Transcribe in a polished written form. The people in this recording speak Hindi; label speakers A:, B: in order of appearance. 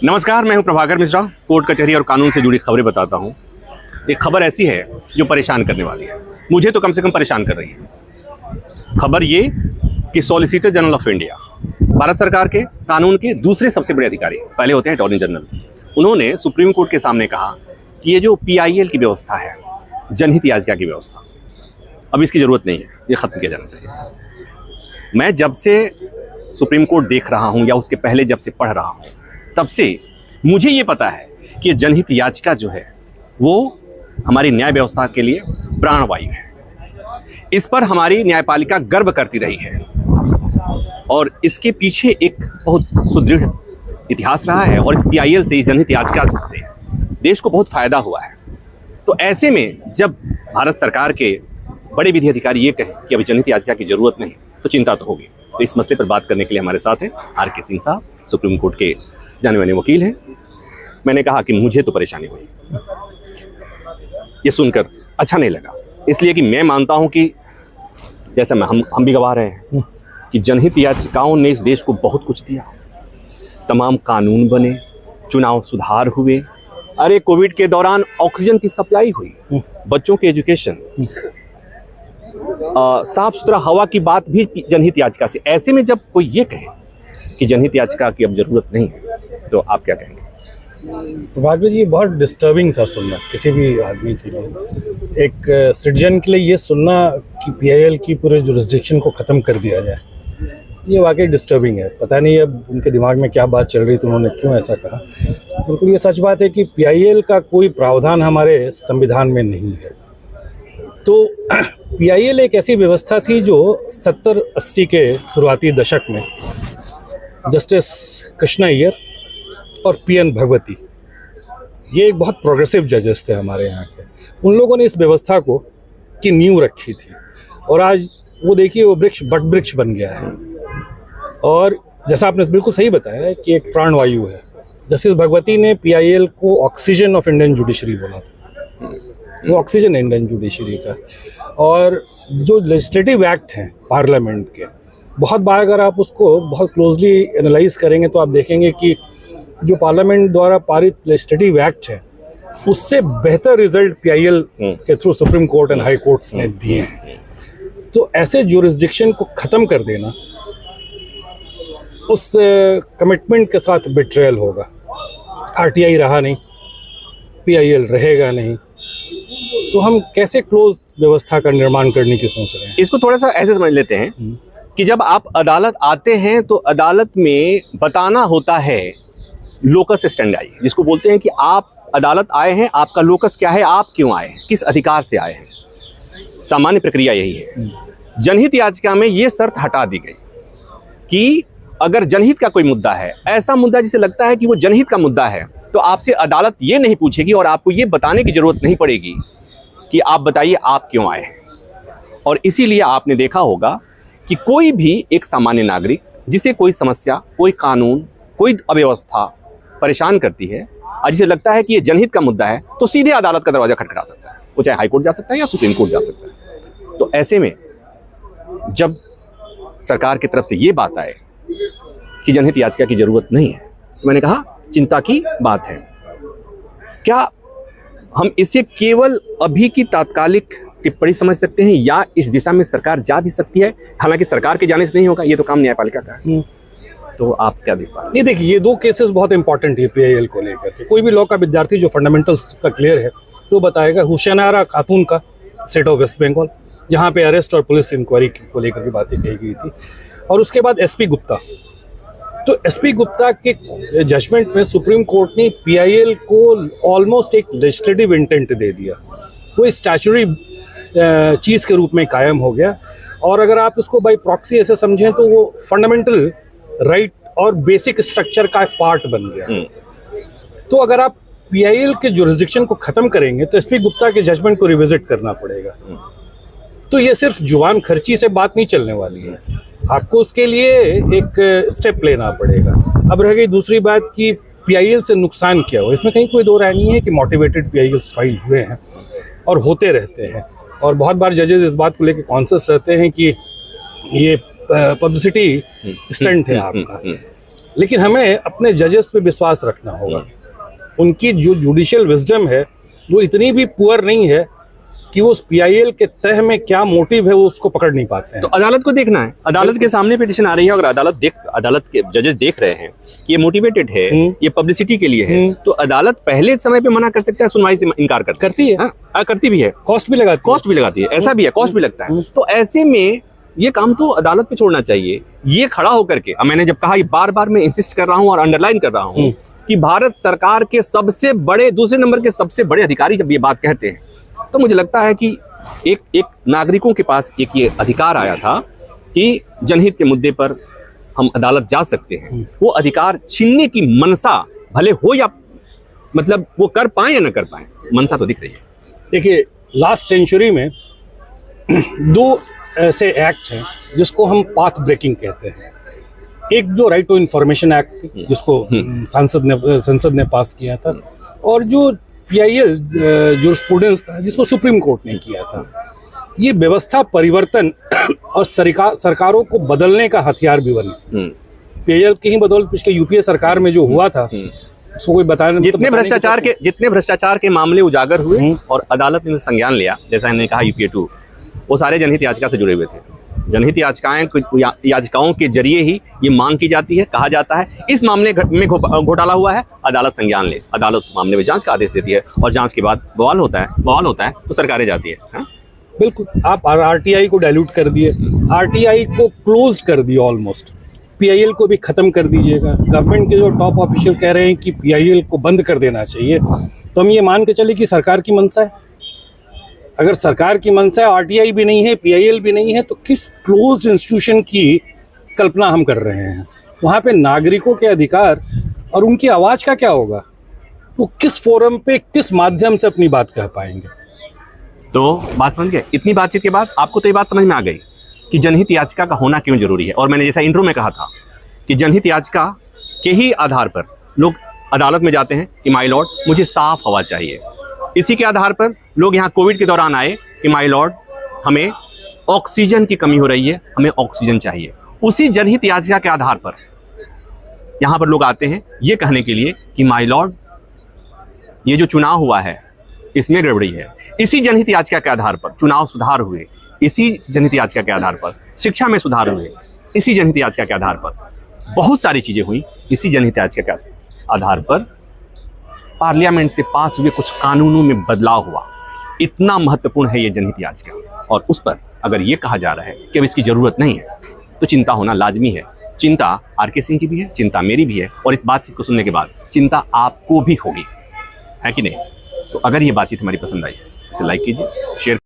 A: नमस्कार, मैं हूं प्रभाकर मिश्रा। कोर्ट कचहरी और कानून से जुड़ी खबरें बताता हूं। एक खबर ऐसी है जो परेशान करने वाली है, मुझे तो कम से कम परेशान कर रही है। खबर ये कि solicitor general of India, Bharat सरकार के कानून के दूसरे सबसे बड़े अधिकारी, पहले होते हैं अटॉर्नी जनरल, उन्होंने सुप्रीम कोर्ट के सामने कहा कि ये जो PIL की व्यवस्था है, जनहित याचिका की व्यवस्था, अब इसकी ज़रूरत नहीं है, ये ख़त्म किया जाना चाहिए। मैं जब से सुप्रीम कोर्ट देख रहा हूँ या उसके पहले जब से पढ़ रहा हूँ, तब से मुझे ये पता है कि जनहित याचिका जो है वो हमारी न्याय व्यवस्था के लिए प्राणवायु है। इस पर हमारी न्यायपालिका गर्व करती रही है और इसके पीछे एक बहुत सुदृढ़ इतिहास रहा है और PIL से, जनहित याचिका से देश को बहुत फायदा हुआ है। तो ऐसे में जब भारत सरकार के बड़े विधि अधिकारी ये कहें कि अभी जनहित याचिका की जरूरत नहीं, तो चिंता तो होगी। तो इस मसले पर बात करने के लिए हमारे साथ हैं RK सिंह साहब, सुप्रीम कोर्ट के जाने माने वकील हैं। मैंने कहा कि मुझे तो परेशानी हुई, ये सुनकर अच्छा नहीं लगा, इसलिए कि मैं मानता हूं कि जैसे हम भी गवाह रहे हैं कि जनहित याचिकाओं ने इस देश को बहुत कुछ दिया। तमाम कानून बने, चुनाव सुधार हुए, अरे कोविड के दौरान ऑक्सीजन की सप्लाई हुई, बच्चों के एजुकेशन, साफ सुथरा हवा की बात भी जनहित याचिका से। ऐसे में जब कोई ये कहे कि जनहित याचिका की अब जरूरत नहीं है, तो आप क्या कहेंगे?
B: प्रभाकर जी, ये बहुत डिस्टर्बिंग था सुनना किसी भी आदमी के लिए, एक सिटीजन के लिए ये सुनना कि PIL की पूरे जुरिस्डिक्शन को ख़त्म कर दिया जाए, ये वाकई डिस्टर्बिंग है। पता नहीं अब उनके दिमाग में क्या बात चल रही थी, उन्होंने क्यों ऐसा कहा। बिल्कुल ये सच बात है कि PIL का कोई प्रावधान हमारे संविधान में नहीं है। तो PIL एक ऐसी व्यवस्था थी जो 70-80 के शुरुआती दशक में जस्टिस कृष्णा अय्यर और PN भगवती, ये एक बहुत प्रोग्रेसिव जजेस थे हमारे यहाँ के, उन लोगों ने इस व्यवस्था को की नींव रखी थी और आज वो देखिए वो बट वृक्ष बन गया है। और जैसा आपने बिल्कुल सही बताया है कि एक प्राणवायु है। जस्टिस भगवती ने PIL को ऑक्सीजन ऑफ इंडियन जुडिशरी बोला था, वो ऑक्सीजन है इंडियन जुडिशरी का। और जो लेजिस्लेटिव एक्ट हैं पार्लियामेंट के, बहुत बार अगर आप उसको बहुत क्लोजली एनालाइज करेंगे तो आप देखेंगे कि जो पार्लियामेंट द्वारा पारित लेजिस्लेटिव एक्ट है, उससे बेहतर रिजल्ट PIL के through supreme court and high courts ने दिए हैं। तो ऐसे जुरिस्डिक्शन को ख़त्म कर देना उस कमिटमेंट के साथ बिट्रेयल होगा। RTI रहा नहीं, PIL रहेगा नहीं, तो हम कैसे क्लोज व्यवस्था का निर्माण करने की सोच रहे हैं?
A: इसको थोड़ा सा ऐसे समझ लेते हैं कि जब आप अदालत आते हैं तो अदालत में बताना होता है लोकस स्टैंडाई, जिसको बोलते हैं कि आप अदालत आए हैं, आपका लोकस क्या है, आप क्यों आए हैं, किस अधिकार से आए हैं। सामान्य प्रक्रिया यही है। जनहित याचिका में ये शर्त हटा दी गई कि अगर जनहित का कोई मुद्दा है, ऐसा मुद्दा जिसे लगता है कि वो जनहित का मुद्दा है, तो आपसे अदालत ये नहीं पूछेगी और आपको ये बताने की जरूरत नहीं पड़ेगी कि आप बताइए आप क्यों आए हैं। और इसीलिए आपने देखा होगा कि कोई भी एक सामान्य नागरिक जिसे कोई समस्या, कोई कानून, कोई अव्यवस्था परेशान करती है और जिसे लगता है कि ये जनहित का मुद्दा है, तो सीधे अदालत का दरवाजा खटखटा सकता है। वो चाहे हाई कोर्ट जा सकता है या सुप्रीम कोर्ट जा सकता है। तो ऐसे में जब सरकार की तरफ से ये बात आए कि जनहित याचिका की जरूरत नहीं है, तो मैंने कहा चिंता की बात है। क्या हम इसे केवल अभी की तात्कालिक टिप्पणी समझ सकते हैं या इस दिशा में सरकार जा भी सकती है? हालांकि सरकार के जाने से नहीं होगा, ये तो काम न्यायपालिका का है। तो आप क्या देख पा रहे हैं?
B: ये देखिए, ये दो केसेस बहुत इंपॉर्टेंट है PIL को लेकर के। कोई भी लॉ का विद्यार्थी जो फंडामेंटल्स का क्लियर है तो बताएगा। हुसैनारा खातून का स्टेट ऑफ वेस्ट बंगाल, जहाँ पे अरेस्ट और पुलिस इंक्वायरी को लेकर के बातें कही गई थी। और उसके बाद SP गुप्ता, तो SP गुप्ता के जजमेंट में सुप्रीम कोर्ट ने PIL को ऑलमोस्ट एक लेजिस्लेटिव इंटेंट दे दिया, वो स्टैच्यूटरी चीज़ के रूप में कायम हो गया। और अगर आप उसको बाई प्रॉक्सी ऐसे समझें तो वो फंडामेंटल राइट और बेसिक स्ट्रक्चर का एक पार्ट बन गया। तो अगर आप PIL के जुरिस्डिक्शन को ख़त्म करेंगे तो SP गुप्ता के जजमेंट को रिविजिट करना पड़ेगा। तो ये सिर्फ जुबान खर्ची से बात नहीं चलने वाली है, आपको उसके लिए एक स्टेप लेना पड़ेगा। अब रह गई दूसरी बात कि PIL से नुकसान क्या हो, इसमें कहीं कोई दो राय नहीं है कि मोटिवेटेड PILs फाइल हुए हैं और होते रहते हैं। और बहुत बार जजेस इस बात को लेकर कॉन्शियस रहते हैं कि ये पब्लिसिटी स्टंट है आपका। लेकिन हमें अपने जजेस पे विश्वास रखना होगा। उनकी जो जुडिशियल विजडम है वो इतनी भी पुअर नहीं है कि वो उस पीआईएल के तह में क्या मोटिव है वो उसको पकड़ नहीं पाते हैं।
A: तो अदालत को देखना है, अदालत के सामने पिटीशन आ रही है, अगर अदालत के जजेस देख रहे हैं कि ये मोटिवेटेड है, ये पब्लिसिटी के लिए है, तो अदालत पहले समय पे मना कर सकता है, सुनवाई से इनकार करती है। करती भी है,
B: कॉस्ट भी लगाती है,
A: ऐसा भी है, कॉस्ट भी लगता है। तो ऐसे में ये काम तो अदालत पे छोड़ना चाहिए। ये खड़ा होकर के, अब मैंने जब कहा, ये बार बार मैं इंसिस्ट कर रहा हूँ और अंडरलाइन कर रहा हूँ कि भारत सरकार के सबसे बड़े, दूसरे नंबर के सबसे बड़े अधिकारी जब ये बात कहते हैं, तो मुझे लगता है कि एक नागरिकों के पास एक ये अधिकार आया था कि जनहित के मुद्दे पर हम अदालत जा सकते हैं। वो अधिकार छीनने की मनसा भले हो या मतलब वो कर पाए या न कर पाए, मनसा तो दिख रही है।
B: देखिए, लास्ट सेंचुरी में 2 ऐसे एक्ट हैं जिसको हम पाथ ब्रेकिंग कहते हैं। एक जो राइट टू इंफॉर्मेशन एक्ट जिसको संसद ने पास किया था, और जो पीआईएल जुरिस्प्रूडेंस था जिसको सुप्रीम कोर्ट ने किया था। ये व्यवस्था परिवर्तन और सरकारों को बदलने का हथियार भी बनी। पीआईएल की ही बदौलत पिछले यूपीए सरकार में जो हुआ था उसको कोई बताने,
A: जितने भ्रष्टाचार के मामले उजागर हुए और अदालत ने संज्ञान लिया, जैसा मैंने कहा यूपीए 2, वो सारे जनहित याचिका से जुड़े हुए थे। जनहित याचिकाओं के जरिए ही ये मांग की जाती है, कहा जाता है इस मामले में घोटाला हुआ है, अदालत संज्ञान ले, अदालत उस मामले में जांच का आदेश देती है, और जांच के बाद बवाल होता है तो सरकारें जाती है।
B: बिल्कुल, आप आरटीआई को डाइल्यूट कर दिए, आरटीआई को क्लोज कर दिए ऑलमोस्ट, पीआईएल को भी खत्म कर दीजिएगा। गवर्नमेंट के जो टॉप ऑफिशियल कह रहे हैं कि पीआईएल को बंद कर देना चाहिए, तो हम ये मान के चले कि सरकार की मंशा है। अगर सरकार की मंशा है, आरटीआई भी नहीं है, पीआईएल भी नहीं है, तो किस क्लोज इंस्टीट्यूशन की कल्पना हम कर रहे हैं? वहाँ पे नागरिकों के अधिकार और उनकी आवाज़ का क्या होगा? वो किस फोरम पे, किस माध्यम से अपनी बात कह पाएंगे?
A: तो बात समझ गए। इतनी बातचीत के बाद आपको तो ये बात समझ में आ गई कि जनहित याचिका का होना क्यों जरूरी है। और मैंने जैसा इंट्रो में कहा था कि जनहित याचिका के ही आधार पर लोग अदालत में जाते हैं कि माय लॉर्ड मुझे साफ हवा चाहिए। इसी के आधार पर लोग यहाँ कोविड के दौरान आए कि माय लॉर्ड हमें ऑक्सीजन की कमी हो रही है, हमें ऑक्सीजन चाहिए। उसी जनहित याचिका के आधार पर यहाँ पर लोग आते हैं ये कहने के लिए कि माय लॉर्ड ये जो चुनाव हुआ है इसमें गड़बड़ी है। इसी जनहित याचिका के आधार पर चुनाव सुधार हुए, इसी जनहित याचिका के आधार पर शिक्षा में सुधार हुए, इसी जनहित याचिका के आधार पर बहुत सारी चीजें हुई, इसी जनहित याचिका के आधार पर पार्लियामेंट से पास हुए कुछ कानूनों में बदलाव हुआ। इतना महत्वपूर्ण है ये जनहित याचिका, और उस पर अगर ये कहा जा रहा है कि अब इसकी जरूरत नहीं है, तो चिंता होना लाजमी है। चिंता आर.के. सिंह की भी है, चिंता मेरी भी है, और इस बातचीत को सुनने के बाद चिंता आपको भी होगी, है कि नहीं? तो अगर ये बातचीत हमारी पसंद आई, इसे लाइक कीजिए, शेयर